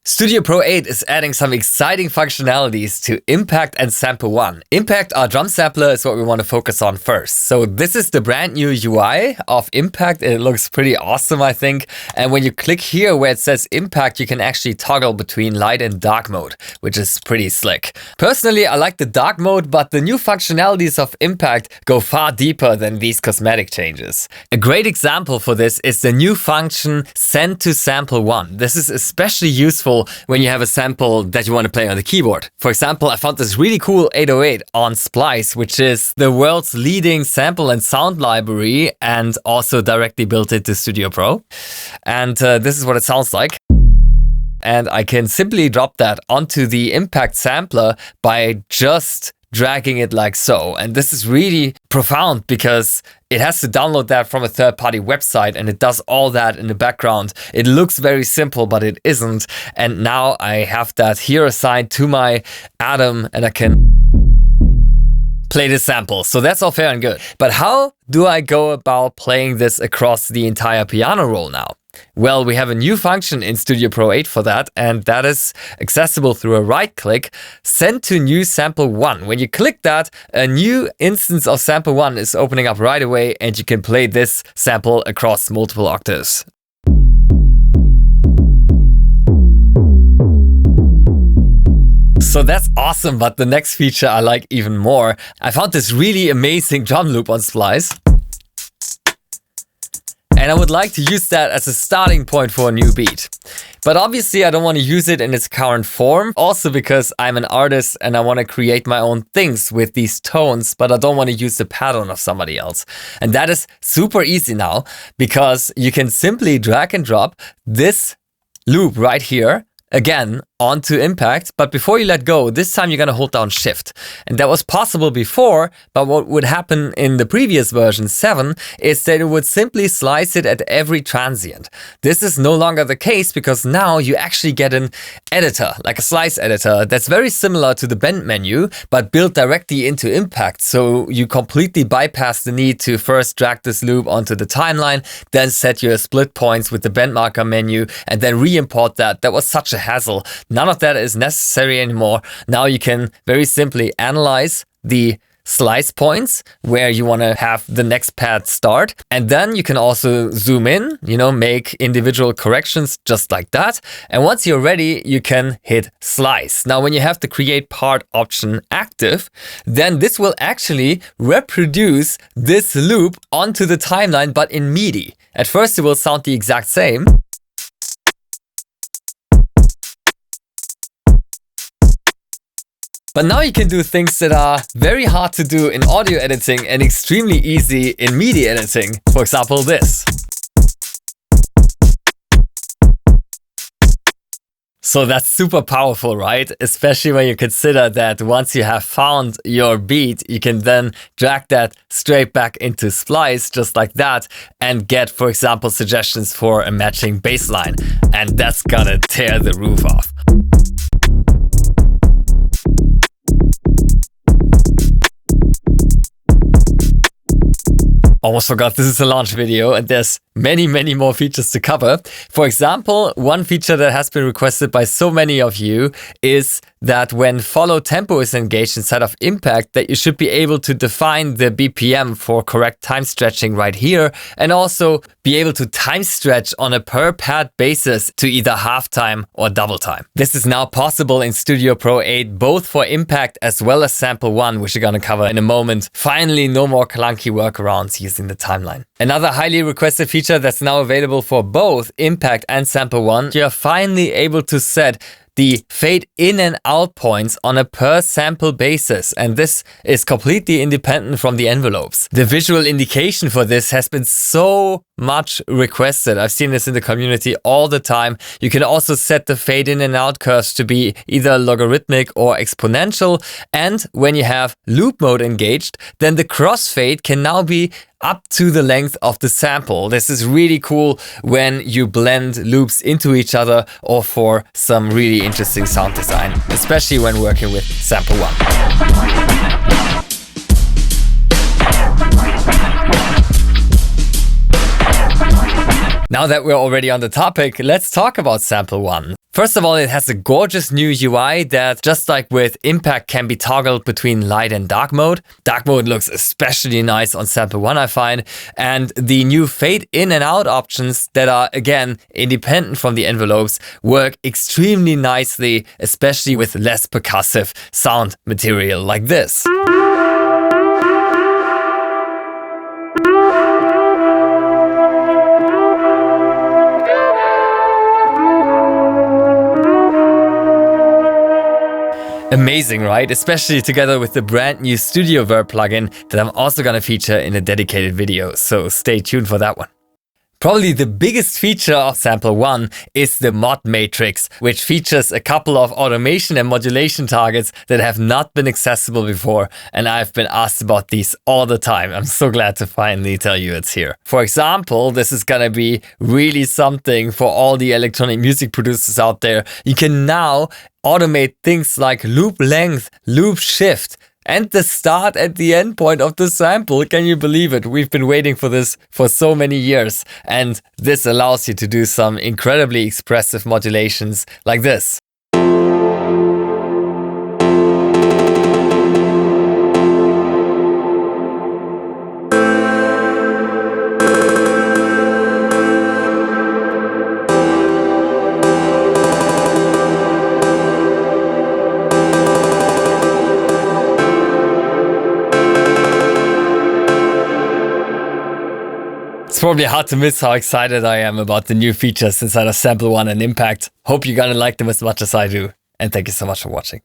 Studio Pro 8 is adding some exciting functionalities to Impact and Sample One. Impact, our drum sampler, is what we want to focus on first. So this is the brand new UI of Impact. It looks pretty awesome, I think. And when you click here where it says Impact, you can actually toggle between light and dark mode, which is pretty slick. Personally, I like the dark mode, but the new functionalities of Impact go far deeper than these cosmetic changes. A great example for this is the new function Send to Sample One. This is especially useful when you have a sample that you want to play on the keyboard. For example, I found this really cool 808 on Splice, which is the world's leading sample and sound library and also directly built into Studio Pro. And this is what it sounds like. And I can simply drop that onto the Impact sampler by just dragging it like so. And this is really profound because it has to download that from a third-party website and it does all that in the background. It looks very simple, but it isn't. And now I have that here assigned to my Atom and I can play the sample. So that's all fair and good. But how do I go about playing this across the entire piano roll now? Well, we have a new function in Studio Pro 8 for that, and that is accessible through a right click, Send to New Sample One. When you click that, a new instance of Sample One is opening up right away, and you can play this sample across multiple octaves. So that's awesome, but the next feature I like even more. I found this really amazing drum loop on Splice. And I would like to use that as a starting point for a new beat. But obviously I don't want to use it in its current form. Also because I'm an artist and I want to create my own things with these tones, but I don't want to use the pattern of somebody else. And that is super easy now because you can simply drag and drop this loop right here again onto Impact, but before you let go, this time you're gonna hold down Shift. And that was possible before, but what would happen in the previous version 7 is that it would simply slice it at every transient. This is no longer the case because now you actually get an editor, like a slice editor, that's very similar to the bend menu, but built directly into Impact. So you completely bypass the need to first drag this loop onto the timeline, then set your split points with the bend marker menu, and then re-import that. That was such a hassle. None of that is necessary anymore. Now you can very simply analyze the slice points where you want to have the next pad start. And then you can also zoom in, make individual corrections just like that. And once you're ready, you can hit slice. Now, when you have the create part option active, then this will actually reproduce this loop onto the timeline, but in MIDI. At first, it will sound the exact same. But now you can do things that are very hard to do in audio editing and extremely easy in MIDI editing. For example, this. So that's super powerful, right? Especially when you consider that once you have found your beat, you can then drag that straight back into Splice just like that and get, for example, suggestions for a matching bass line. And that's gonna tear the roof off. Almost forgot this is a launch video and there's many more features to cover. For example, one feature that has been requested by so many of you is that when follow tempo is engaged inside of Impact, that you should be able to define the BPM for correct time stretching right here and also be able to time stretch on a per pad basis to either half time or double time. This is now possible in Studio Pro 8, both for Impact as well as Sample One, which we're gonna cover in a moment. Finally, no more clunky workarounds using the timeline. Another highly requested feature that's now available for both Impact and Sample One, you're finally able to set the fade in and out points on a per sample basis, and this is completely independent from the envelopes. The visual indication for this has been so much requested. I've seen this in the community all the time. You can also set the fade in and out curves to be either logarithmic or exponential, and when you have loop mode engaged, then the crossfade can now be up to the length of the sample. This is really cool when you blend loops into each other or for some really interesting sound design, especially when working with Sample One. Now that we're already on the topic, let's talk about Sample One. First of all, it has a gorgeous new UI that, just like with Impact, can be toggled between light and dark mode. Dark mode looks especially nice on Sample One, I find. And the new fade in and out options that are, again, independent from the envelopes work extremely nicely, especially with less percussive sound material like this. Amazing, right? Especially together with the brand new Studio Verb plugin that I'm also gonna feature in a dedicated video, so stay tuned for that one. Probably the biggest feature of Sample One is the mod matrix, which features a couple of automation and modulation targets that have not been accessible before, and I've been asked about these all the time. I'm so glad to finally tell you it's here. For example, this is gonna be really something for all the electronic music producers out there. You can now automate things like loop length, loop shift, and the start at the end point of the sample. Can you believe it? We've been waiting for this for so many years. And this allows you to do some incredibly expressive modulations like this. It's probably hard to miss how excited I am about the new features inside of Sample One and Impact. Hope you're gonna like them as much as I do. And thank you so much for watching.